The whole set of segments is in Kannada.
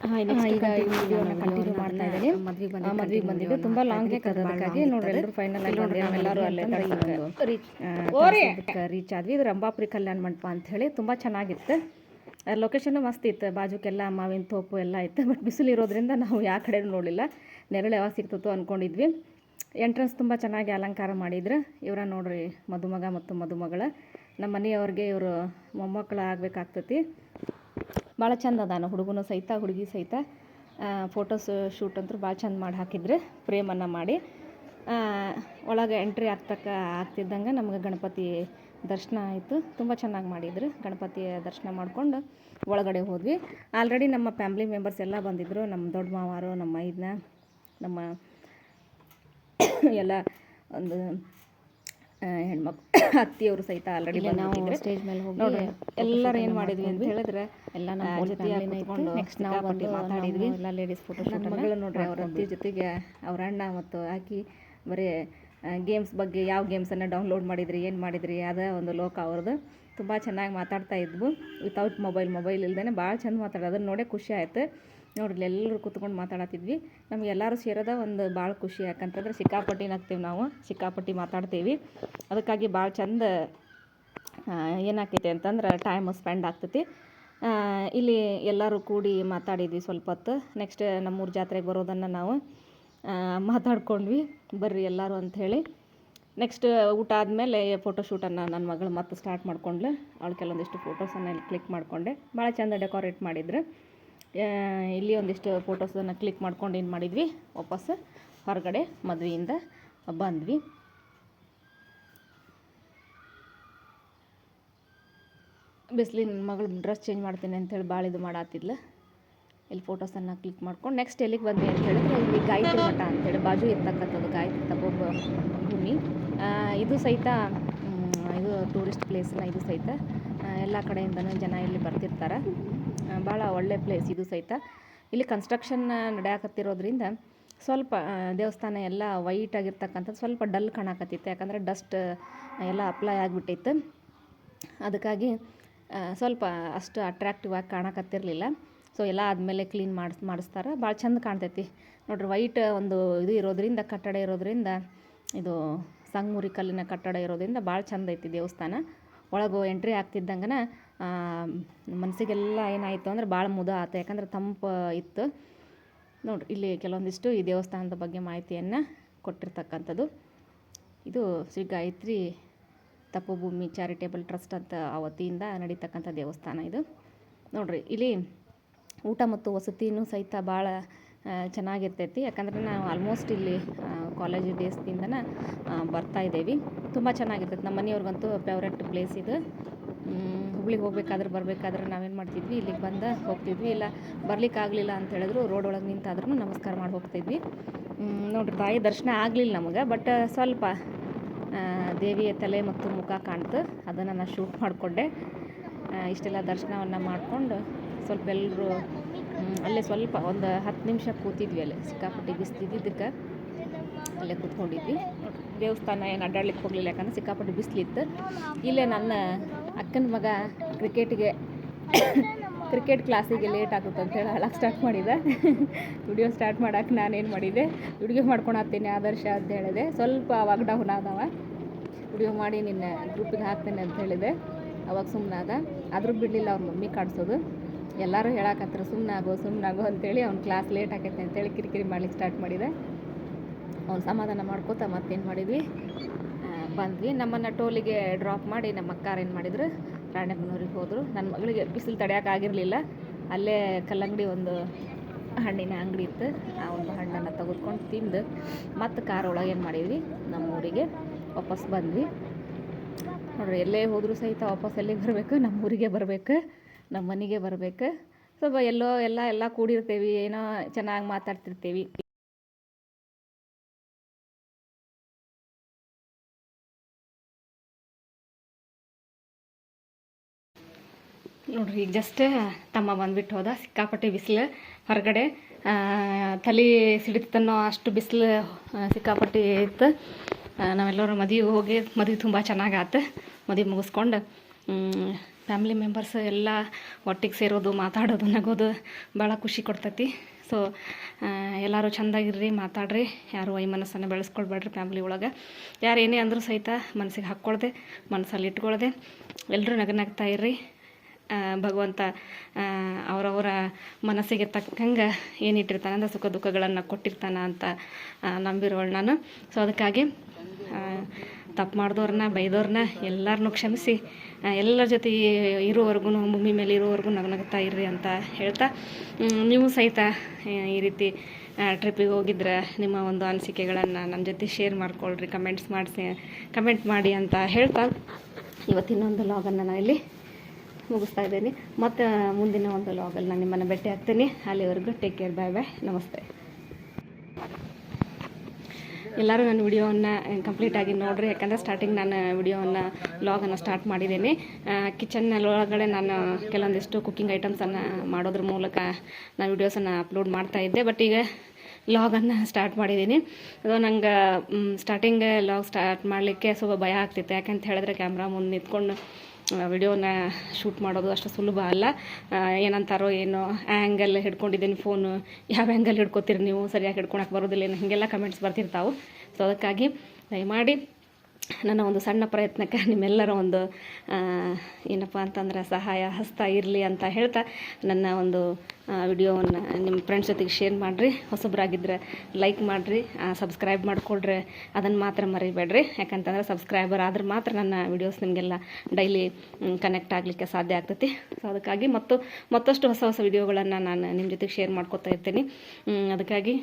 ಈಗ ಈ ವಿಡಿಯೋನ ಕಂಟಿನ್ಯೂ ಮಾಡ್ತಾ ಇದ್ದೀನಿ. ಮದುವೆಗೆ ಬಂದಿದ್ದು ತುಂಬ ಲಾಂಗ್ ಅದಕ್ಕಾಗಿ ನೋಡ್ರಿ ಎಲ್ಲರೂ ಫೈನಲ್ ಆಗಿ ನಾವೆಲ್ಲರೂ ಅಲ್ಲೇ ರೀಚ್ ಆದ್ವಿ. ಇದು ರಂಭಾಪುರಿ ಕಲ್ಯಾಣ ಮಂಟಪ ಅಂಥೇಳಿ ತುಂಬ ಚೆನ್ನಾಗಿತ್ತು. ಲೊಕೇಶನ್ನು ಮಸ್ತ್ ಇತ್ತು. ಬಾಜುಕೆಲ್ಲ ಮಾವಿನ ತೋಪು ಎಲ್ಲ ಇತ್ತು. ಬಟ್ ಬಿಸಿಲು ಇರೋದ್ರಿಂದ ನಾವು ಯಾವ ಕಡೆ ನೋಡಲಿಲ್ಲ. ನೆರಳು ಯಾವಾಗ ಸಿಗ್ತತೋ ಅಂದ್ಕೊಂಡಿದ್ವಿ. ಎಂಟ್ರೆನ್ಸ್ ತುಂಬ ಚೆನ್ನಾಗಿ ಅಲಂಕಾರ ಮಾಡಿದ್ರು. ಇವರ ನೋಡ್ರಿ ಮದುಮಗ ಮತ್ತು ಮದುಮಗಳ. ನಮ್ಮ ಮನೆಯವ್ರಿಗೆ ಇವರು ಮೊಮ್ಮಕ್ಕಳು ಆಗಬೇಕಾಗ್ತತಿ. ಭಾಳ ಚಂದ ಅದಾನ ಹುಡುಗನು ಸಹಿತ ಹುಡುಗಿ ಸಹಿತ. ಫೋಟೋಸ್ ಶೂಟ್ ಅಂತೂ ಭಾಳ ಚಂದ ಮಾಡಿ ಹಾಕಿದ್ರು. ಫ್ರೇಮನ್ನು ಮಾಡಿ ಒಳಗೆ ಎಂಟ್ರಿ ಆಗ್ತಿದ್ದಂಗೆ ನಮ್ಗೆ ಗಣಪತಿ ದರ್ಶನ ಆಯಿತು. ತುಂಬ ಚೆನ್ನಾಗಿ ಮಾಡಿದ್ರು. ಗಣಪತಿಯ ದರ್ಶನ ಮಾಡಿಕೊಂಡು ಒಳಗಡೆ ಹೋದ್ವಿ. ಆಲ್ರೆಡಿ ನಮ್ಮ ಫ್ಯಾಮ್ಲಿ ಮೆಂಬರ್ಸ್ ಎಲ್ಲ ಬಂದಿದ್ದರು. ನಮ್ಮ ದೊಡ್ಡ ಮಾವಾರು, ನಮ್ಮ ಮೈದ್ನ, ನಮ್ಮ ಎಲ್ಲ ಒಂದು ಹೆಣ್ಮಕ್ಳು ಅತ್ತಿಯವರು ಸಹಿತ ಆಲ್ರೆಡಿ ಬಂದಿದ್ರು. ಸ್ಟೇಜ್ ಮೇಲೆ ಹೋಗಿ ನೋಡ್ರಿ ಎಲ್ಲರೂ ಏನು ಮಾಡಿದ್ವಿ ಅಂತ ಹೇಳಿದ್ರೆ ಎಲ್ಲ ನಮ್ಮ ಜೊತೆಯಾಗಿ ನೆಕ್ಸ್ಟ್ ನಾವು ಬಂದು ಮಾತಾಡಿದ್ವಿ. ಎಲ್ಲ ಲೇಡೀಸ್ ಫೋಟೋ ಶೂಟ್ ಮಗಳು ನೋಡ್ರಿ ಅವ್ರ ಅತ್ತಿ ಜೊತೆಗೆ ಅವ್ರ ಅಣ್ಣ ಮತ್ತು ಆಕಿ ಬರೀ ಗೇಮ್ಸ್ ಬಗ್ಗೆ ಯಾವ ಗೇಮ್ಸನ್ನು ಡೌನ್ಲೋಡ್ ಮಾಡಿದ್ರಿ, ಏನು ಮಾಡಿದ್ರಿ, ಅದೇ ಒಂದು ಲೋಕ ಅವ್ರದ್ದು. ತುಂಬ ಚೆನ್ನಾಗಿ ಮಾತಾಡ್ತಾ ಇದ್ವು. ವಿತೌಟ್ ಮೊಬೈಲ್ ಇಲ್ದೇ ಭಾಳ ಚಂದ ಮಾತಾಡೋದು. ಅದನ್ನು ನೋಡೇ ಖುಷಿ ಆಯಿತು. ನೋಡ್ರಿ ಎಲ್ಲರೂ ಕೂತ್ಕೊಂಡು ಮಾತಾಡತ್ತಿದ್ವಿ. ನಮ್ಗೆ ಎಲ್ಲರೂ ಸೇರೋದ ಒಂದು ಭಾಳ ಖುಷಿ. ಯಾಕಂತಂದ್ರೆ ಸಿಕ್ಕಾಪಟ್ಟಿ ನಗ್ತೀವಿ ನಾವು, ಸಿಕ್ಕಾಪಟ್ಟಿ ಮಾತಾಡ್ತೀವಿ. ಅದಕ್ಕಾಗಿ ಭಾಳ ಚಂದ ಏನಾಕೈತೆ ಅಂತಂದ್ರೆ ಟೈಮ್ ಸ್ಪೆಂಡ್ ಆಗ್ತೈತಿ. ಇಲ್ಲಿ ಎಲ್ಲರೂ ಕೂಡಿ ಮಾತಾಡಿದ್ವಿ ಸ್ವಲ್ಪ ಹೊತ್ತು. ನೆಕ್ಸ್ಟ್ ನಮ್ಮೂರ ಜಾತ್ರೆಗೆ ಬರೋದನ್ನು ನಾವು ಮಾತಾಡ್ಕೊಂಡ್ವಿ. ಬರ್ರಿ ಎಲ್ಲರೂ ಅಂಥೇಳಿ. ನೆಕ್ಸ್ಟ್ ಊಟ ಆದಮೇಲೆ ಫೋಟೋಶೂಟನ್ನು ನನ್ನ ಮಗಳು ಮತ್ತೆ ಸ್ಟಾರ್ಟ್ ಮಾಡ್ಕೊಂಡ್ಲು. ಅವಳು ಕೆಲವೊಂದಿಷ್ಟು ಫೋಟೋಸನ್ನು ಇಲ್ಲಿ ಕ್ಲಿಕ್ ಮಾಡಿಕೊಂಡೆ. ಭಾಳ ಚಂದ ಡೆಕೋರೇಟ್ ಮಾಡಿದ್ರು. ಇಲ್ಲಿ ಒಂದಿಷ್ಟು ಫೋಟೋಸನ್ನು ಕ್ಲಿಕ್ ಮಾಡ್ಕೊಂಡು ಏನು ಮಾಡಿದ್ವಿ, ವಾಪಸ್ ಹೊರಗಡೆ ಮದುವೆಯಿಂದ ಬಂದ್ವಿ. ಬಿಸಿಲಿನ ಮಗಳು ಡ್ರೆಸ್ ಚೇಂಜ್ ಮಾಡ್ತೀನಿ ಅಂಥೇಳಿ ಭಾಳ ಇದು ಮಾಡತ್ತಿದ್ಲು. ಇಲ್ಲಿ ಫೋಟೋಸನ್ನು ಕ್ಲಿಕ್ ಮಾಡ್ಕೊಂಡು ನೆಕ್ಸ್ಟ್ ಎಲ್ಲಿಗೆ ಬಂದ್ವಿ ಅಂತ ಹೇಳಿದ್ರೆ ಇಲ್ಲಿ ಗಾಯತ್ರಿ ಮಠ ಅಂಥೇಳಿ ಬಾಜು ಇರ್ತಕ್ಕಂಥದ್ದು ಗಾಯತ್ರಿ ತಪೋಭೂಮಿ. ಇದು ಸಹಿತ ಇದು ಟೂರಿಸ್ಟ್ ಪ್ಲೇಸ್ನ. ಇದು ಸಹಿತ ಎಲ್ಲ ಕಡೆಯಿಂದನೂ ಜನ ಇಲ್ಲಿ ಬರ್ತಿರ್ತಾರೆ. ಭಾಳ ಒಳ್ಳೆ ಪ್ಲೇಸ್ ಇದು ಸಹಿತ. ಇಲ್ಲಿ ಕನ್ಸ್ಟ್ರಕ್ಷನ್ ನಡೆಯಕತ್ತಿರೋದ್ರಿಂದ ಸ್ವಲ್ಪ ದೇವಸ್ಥಾನ ಎಲ್ಲ ವೈಟ್ ಆಗಿರ್ತಕ್ಕಂಥದ್ದು ಸ್ವಲ್ಪ ಡಲ್ ಕಾಣಕತ್ತಿತ್ತು. ಯಾಕಂದರೆ ಡಸ್ಟ್ ಎಲ್ಲ ಅಪ್ಲೈ ಆಗಿಬಿಟ್ಟಿತ್ತು. ಅದಕ್ಕಾಗಿ ಸ್ವಲ್ಪ ಅಷ್ಟು ಅಟ್ರಾಕ್ಟಿವ್ ಆಗಿ ಕಾಣಕತ್ತಿರಲಿಲ್ಲ. ಸೊ ಎಲ್ಲ ಆದಮೇಲೆ ಕ್ಲೀನ್ ಮಾಡಿಸ್ತಾರೆ. ಭಾಳ ಚಂದ ಕಾಣ್ತೈತಿ ನೋಡ್ರಿ. ವೈಟ್ ಒಂದು ಇದು ಇರೋದ್ರಿಂದ, ಕಟ್ಟಡ ಇರೋದ್ರಿಂದ, ಇದು ಸಂಗಮೂರಿ ಕಲ್ಲಿನ ಕಟ್ಟಡ ಇರೋದ್ರಿಂದ ಭಾಳ ಚಂದ ಐತಿ ದೇವಸ್ಥಾನ. ಒಳಗೆ ಎಂಟ್ರಿ ಆಗ್ತಿದ್ದಂಗೆ ಮನಸ್ಸಿಗೆಲ್ಲ ಏನಾಯಿತು ಅಂದ್ರೆ ಭಾಳ ಮುದ ಆಯ್ತು. ಯಾಕಂದ್ರೆ ತಂಪು ಇತ್ತು ನೋಡ್ರಿ. ಇಲ್ಲಿ ಕೆಲವೊಂದಿಷ್ಟು ಈ ದೇವಸ್ಥಾನದ ಬಗ್ಗೆ ಮಾಹಿತಿಯನ್ನು ಕೊಟ್ಟಿರ್ತಕ್ಕಂಥದ್ದು. ಇದು ಶ್ರೀ ಗಾಯತ್ರಿ ತಪೋಭೂಮಿ ಚಾರಿಟೇಬಲ್ ಟ್ರಸ್ಟ್ ಅಂತ ಆ ವತಿಯಿಂದ ನಡೀತಕ್ಕಂಥ ದೇವಸ್ಥಾನ ಇದು ನೋಡ್ರಿ. ಇಲ್ಲಿ ಊಟ ಮತ್ತು ವಸತಿನೂ ಸಹಿತ ಭಾಳ ಚೆನ್ನಾಗಿರ್ತೈತಿ. ಯಾಕಂದರೆ ನಾವು ಆಲ್ಮೋಸ್ಟ್ ಇಲ್ಲಿ ಕಾಲೇಜ್ ಡೇಸ್ದಿಂದನೇ ಬರ್ತಾಯಿದ್ದೇವೆ. ತುಂಬ ಚೆನ್ನಾಗಿರ್ತೈತಿ. ನಮ್ಮ ಮನೆಯವ್ರಿಗಂತೂ ಫೇವ್ರೆಟ್ ಪ್ಲೇಸ್ ಇದು. ಹುಬ್ಳಿಗೆ ಬರಬೇಕಾದ್ರೆ ನಾವೇನು ಮಾಡ್ತಿದ್ವಿ, ಇಲ್ಲಿಗೆ ಬಂದು ಹೋಗ್ತಿದ್ವಿ. ಇಲ್ಲ ಬರಲಿಕ್ಕಾಗಲಿಲ್ಲ ಅಂತ ಹೇಳಿದ್ರು ರೋಡ್ ಒಳಗೆ ನಿಂತಾದ್ರೂ ನಮಸ್ಕಾರ ಮಾಡಿ ಹೋಗ್ತಿದ್ವಿ. ನೋಡ್ರಿ ತಾಯಿ ದರ್ಶನ ಆಗಲಿಲ್ಲ ನಮಗೆ. ಬಟ್ ಸ್ವಲ್ಪ ದೇವಿಯ ತಲೆ ಮತ್ತು ಮುಖ ಕಾಣ್ತು. ಅದನ್ನು ನಾನು ಶೂಟ್ ಮಾಡಿಕೊಂಡೆ. ಇಷ್ಟೆಲ್ಲ ದರ್ಶನವನ್ನು ಮಾಡಿಕೊಂಡು ಸ್ವಲ್ಪ ಎಲ್ಲರೂ ಅಲ್ಲೇ ಸ್ವಲ್ಪ ಒಂದು 10 ನಿಮಿಷ ಕೂತಿದ್ವಿ. ಅಲ್ಲೇ ಸಿಕ್ಕಾಪಟ್ಟಿ ಬಿಸಿಲಿದ್ದಕ್ಕೆ ಅಲ್ಲೇ ಕೂತ್ಕೊಂಡಿದ್ವಿ. ದೇವಸ್ಥಾನ ಏನು ಅಡ್ಡಾಡ್ಲಿಕ್ಕೆ ಹೋಗಲಿಲ್ಲ. ಯಾಕಂದ್ರೆ ಸಿಕ್ಕಾಪಟ್ಟಿ ಬಿಸಿಲಿತ್ತು. ಇಲ್ಲೇ ನನ್ನ ಅಕ್ಕನ ಮಗ ಕ್ರಿಕೆಟ್ ಕ್ಲಾಸಿಗೆ ಲೇಟ್ ಆಗುತ್ತೆ ಅಂತೇಳಿ ಹೇಳಕ್ಕೆ ಸ್ಟಾರ್ಟ್ ಮಾಡಿದೆ. ವಿಡಿಯೋ ಸ್ಟಾರ್ಟ್ ಮಾಡೋಕೆ ನಾನೇನು ಮಾಡಿದೆ, ವಿಡಿಯೋ ಮಾಡ್ಕೊಳತ್ತೀನಿ ಆದರ್ಶ ಅಂತ ಹೇಳಿದೆ. ಸ್ವಲ್ಪ ಅವಾಗ ಡೌನ್ ಆದವ. ವಿಡಿಯೋ ಮಾಡಿ ನಿನ್ನ ಗ್ರೂಪಿಗೆ ಹಾಕ್ತೇನೆ ಅಂತ ಹೇಳಿದೆ. ಅವಾಗ ಸುಮ್ಮನಾದ. ಆದರೂ ಬಿಡಲಿಲ್ಲ ಅವ್ರ ಮಮ್ಮಿ ಕಾಡ್ಸೋದು. ಎಲ್ಲರೂ ಹೇಳಕತ್ತಾರೆ ಸುಮ್ಮನಾಗೋ ಅಂತೇಳಿ. ಅವ್ನ ಕ್ಲಾಸ್ ಲೇಟ್ ಆಗೈತೆ ಅಂತೇಳಿ ಕಿರಿಕಿರಿ ಮಾಡ್ಲಿಕ್ಕೆ ಸ್ಟಾರ್ಟ್ ಮಾಡಿದೆ. ಅವ್ನು ಸಮಾಧಾನ ಮಾಡ್ಕೋತ ಮತ್ತೇನು ಮಾಡಿದ್ವಿ, ಬಂದ್ವಿ. ನಮ್ಮನ್ನು ಟೋಲಿಗೆ ಡ್ರಾಪ್ ಮಾಡಿ ನಮ್ಮ ಅಕ್ಕಾರು ಏನು ಮಾಡಿದ್ರು, ರಾಣೆಬೆನ್ನೂರಿಗೆ ಹೋದರು. ನನ್ನ ಮಗಳಿಗೆ ಬಿಸಿಲು ತಡೆಯೋಕ್ಕಾಗಿರಲಿಲ್ಲ. ಅಲ್ಲೇ ಕಲ್ಲಂಗಡಿ ಒಂದು ಹಣ್ಣಿನ ಅಂಗಡಿ ಇತ್ತು. ಆ ಒಂದು ಹಣ್ಣನ್ನು ತೆಗೆದುಕೊಂಡು ತಿಂದು ಮತ್ತು ಕಾರ್ ಒಳಗೆ ಏನು ಮಾಡಿದ್ವಿ, ನಮ್ಮ ಊರಿಗೆ ವಾಪಸ್ ಬಂದ್ವಿ. ನೋಡ್ರಿ ಎಲ್ಲೇ ಹೋದರೂ ಸಹಿತ ವಾಪಸ್ ಎಲ್ಲಿಗೆ ಬರಬೇಕು, ನಮ್ಮ ಊರಿಗೆ ಬರಬೇಕು, ನಮ್ಮ ಮನೆಗೆ ಬರಬೇಕು. ಸ್ವಲ್ಪ ಎಲ್ಲ ಕೂಡಿರ್ತೀವಿ, ಏನೋ ಚೆನ್ನಾಗಿ ಮಾತಾಡ್ತಿರ್ತೀವಿ. ನೋಡ್ರಿ ಈಗ ಜಸ್ಟ್ ತಮ್ಮ ಬಂದುಬಿಟ್ಟು ಹೋದ. ಸಿಕ್ಕಾಪಟ್ಟೆ ಬಿಸಿಲು ಹೊರಗಡೆ. ತಲೆ ಸಿಡಿತನ್ನೋ ಅಷ್ಟು ಬಿಸಿಲು ಸಿಕ್ಕಾಪಟ್ಟೆ ಇತ್ತು. ನಾವೆಲ್ಲರೂ ಮದುವೆ ತುಂಬ ಚೆನ್ನಾಗಾಯ್ತು. ಮದುವೆ ಮುಗಿಸ್ಕೊಂಡು ಫ್ಯಾಮಿಲಿ ಮೆಂಬರ್ಸ್ ಎಲ್ಲ ಒಟ್ಟಿಗೆ ಸೇರೋದು, ಮಾತಾಡೋದು, ನಗೋದು ಭಾಳ ಖುಷಿ ಕೊಡ್ತೈತಿ. ಸೊ ಎಲ್ಲರೂ ಚೆಂದಾಗಿರ್ರಿ, ಮಾತಾಡ್ರಿ, ಯಾರು ಮನಸ್ಸನ್ನು ಬೆಳೆಸ್ಕೊಳ್ಬೇಡ್ರಿ. ಫ್ಯಾಮ್ಲಿ ಒಳಗೆ ಯಾರು ಏನೇ ಅಂದರೂ ಸಹಿತ ಮನಸ್ಸಿಗೆ ಹಾಕ್ಕೊಳ್ದೆ, ಮನಸ್ಸಲ್ಲಿ ಇಟ್ಕೊಳ್ದೆ ಎಲ್ಲರೂ ನಗನಾಗ್ತಾ ಇರ್ರಿ. ಭಗವಂತ ಅವರವರ ಮನಸ್ಸಿಗೆ ತಕ್ಕಂಗೆ ಏನಿಟ್ಟಿರ್ತಾನೆ ಅಂದರೆ ಸುಖ ದುಃಖಗಳನ್ನು ಕೊಟ್ಟಿರ್ತಾನೆ ಅಂತ ನಂಬಿರೋಳು ನಾನು. ಸೊ ಅದಕ್ಕಾಗಿ ತಪ್ಪು ಮಾಡಿದವ್ರನ್ನ, ಬೈದವ್ರನ್ನ ಎಲ್ಲರನ್ನೂ ಕ್ಷಮಿಸಿ ಎಲ್ಲರ ಜೊತೆ ಇರೋವರೆಗೂ, ಭೂಮಿ ಮೇಲೆ ಇರೋವರೆಗೂ ನಗ್ನಗ್ತಾ ಇರ್ರಿ ಅಂತ ಹೇಳ್ತಾ, ನೀವು ಸಹಿತ ಈ ರೀತಿ ಟ್ರಿಪ್ಪಿಗೆ ಹೋಗಿದ್ರೆ ನಿಮ್ಮ ಒಂದು ಅನಿಸಿಕೆಗಳನ್ನು ನನ್ನ ಜೊತೆ ಶೇರ್ ಮಾಡ್ಕೊಳ್ರಿ, ಕಮೆಂಟ್ ಮಾಡಿ ಅಂತ ಹೇಳ್ತಾ ಇವತ್ತಿನೊಂದು ಲಾಗನ್ನು ನಾನು ಇಲ್ಲಿ ಮುಗಿಸ್ತಾ ಇದ್ದೀನಿ. ಮತ್ತು ಮುಂದಿನ ಒಂದು ಲಾಗಲ್ಲಿ ನಾನು ನಿಮ್ಮನ್ನು ಭೇಟಿ ಆಗ್ತೀನಿ. ಅಲ್ಲಿವರೆಗೂ ಟೇಕ್ ಕೇರ್, ಬಾಯ್ ಬಾಯ್, ನಮಸ್ತೆ. ಎಲ್ಲರೂ ನನ್ನ ವಿಡಿಯೋವನ್ನು ಕಂಪ್ಲೀಟಾಗಿ ನೋಡಿರಿ, ಯಾಕಂದರೆ ಸ್ಟಾರ್ಟಿಂಗ್ ನಾನು ವಿಡಿಯೋವನ್ನು ಲಾಗನ್ನು ಸ್ಟಾರ್ಟ್ ಮಾಡಿದ್ದೀನಿ. ಕಿಚನ್ನೊಳಗಡೆ ನಾನು ಕೆಲವೊಂದಿಷ್ಟು ಕುಕ್ಕಿಂಗ್ ಐಟಮ್ಸನ್ನು ಮಾಡೋದ್ರ ಮೂಲಕ ನಾನು ವಿಡಿಯೋಸನ್ನು ಅಪ್ಲೋಡ್ ಮಾಡ್ತಾಯಿದ್ದೆ. ಬಟ್ ಈಗ ಲಾಗನ್ನು ಸ್ಟಾರ್ಟ್ ಮಾಡಿದ್ದೀನಿ. ಅದು ನಂಗೆ ಸ್ಟಾರ್ಟಿಂಗ್ ಲಾಗ್ ಸ್ಟಾರ್ಟ್ ಮಾಡಲಿಕ್ಕೆ ಸ್ವಲ್ಪ ಭಯ ಆಗ್ತಿತ್ತು. ಯಾಕಂತ ಹೇಳಿದ್ರೆ ಕ್ಯಾಮ್ರಾ ಮುಂದೆ ನಿಂತ್ಕೊಂಡು ವಿಡಿಯೋನ ಶೂಟ್ ಮಾಡೋದು ಅಷ್ಟು ಸುಲಭ ಅಲ್ಲ. ಏನಂತಾರೋ ಏನೋ ಆ್ಯಂಗಲ್ ಹಿಡ್ಕೊಂಡಿದ್ದೀನಿ, ಫೋನು ಯಾವ ಆ್ಯಂಗಲ್ ಹಿಡ್ಕೊತೀರಿ ನೀವು, ಸರಿಯಾಗಿ ಹಿಡ್ಕೊಳಕ್ಕೆ ಬರೋದಿಲ್ಲ ಏನು, ಹೀಗೆಲ್ಲ ಕಮೆಂಟ್ಸ್ ಬರ್ತಿರ್ತಾವೆ. ಸೊ ಅದಕ್ಕಾಗಿ ದಯಮಾಡಿ ನನ್ನ ಒಂದು ಸಣ್ಣ ಪ್ರಯತ್ನಕ್ಕೆ ನಿಮ್ಮೆಲ್ಲರ ಒಂದು ಏನಪ್ಪ ಅಂತಂದ್ರೆ ಸಹಾಯ ಹಸ್ತ ಇರಲಿ ಅಂತ ಹೇಳ್ತಾ ನನ್ನ ಒಂದು ವಿಡಿಯೋವನ್ನು ನಿಮ್ಮ ಫ್ರೆಂಡ್ಸ್ ಜೊತೆಗೆ ಶೇರ್ ಮಾಡಿರಿ. ಹೊಸಬ್ರಾಗಿದ್ದರೆ ಲೈಕ್ ಮಾಡಿರಿ, ಸಬ್ಸ್ಕ್ರೈಬ್ ಮಾಡಿಕೊಡ್ರಿ, ಅದನ್ನು ಮಾತ್ರ ಮರಿಬೇಡ್ರಿ. ಯಾಕಂತಂದ್ರೆ ಸಬ್ಸ್ಕ್ರೈಬರ್ ಆದ್ರೆ ಮಾತ್ರ ನನ್ನ ವಿಡಿಯೋಸ್ ನಿಮಗೆಲ್ಲ ಡೈಲಿ ಕನೆಕ್ಟ್ ಆಗಲಿಕ್ಕೆ ಸಾಧ್ಯ ಆಗ್ತೈತಿ. ಸೊ ಅದಕ್ಕಾಗಿ ಮತ್ತಷ್ಟು ಹೊಸ ವಿಡಿಯೋಗಳನ್ನು ನಾನು ನಿಮ್ಮ ಜೊತೆಗೆ ಶೇರ್ ಮಾಡ್ಕೊತಾ ಇರ್ತೀನಿ. ಅದಕ್ಕಾಗಿ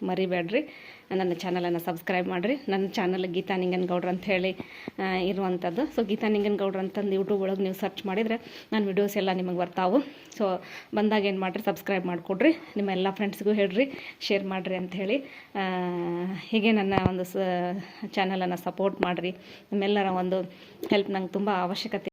ಮರಿಬೇಡ್ರಿ, ನನ್ನ ಚಾನಲನ್ನು ಸಬ್ಸ್ಕ್ರೈಬ್ ಮಾಡಿರಿ. ನನ್ನ ಚಾನಲ್ ಗೀತಾ ನಿಂಗನಗೌಡ್ರು ಅಂತ ಹೇಳಿ ಇರುವಂಥದ್ದು. ಸೊ ಗೀತಾ ನಿಂಗನಗೌಡ್ರು ಅಂತಂದು ಯೂಟ್ಯೂಬ್ ಒಳಗೆ ನೀವು ಸರ್ಚ್ ಮಾಡಿದರೆ ನನ್ನ ವಿಡಿಯೋಸ್ ಎಲ್ಲ ನಿಮಗೆ ಬರ್ತಾವೆ. ಸೊ ಬಂದಾಗ ಏನು ಮಾಡಿರಿ, ಸಬ್ಸ್ಕ್ರೈಬ್ ಮಾಡಿಕೊಡ್ರಿ, ನಿಮ್ಮ ಎಲ್ಲ ಫ್ರೆಂಡ್ಸ್ಗೂ ಹೇಳ್ರಿ, ಶೇರ್ ಮಾಡಿರಿ ಅಂಥೇಳಿ. ಹೀಗೆ ನನ್ನ ಒಂದು ಚಾನಲನ್ನು ಸಪೋರ್ಟ್ ಮಾಡಿರಿ. ನಿಮ್ಮೆಲ್ಲರ ಒಂದು ಹೆಲ್ಪ್ ನಂಗೆ ತುಂಬ ಅವಶ್ಯಕತೆ.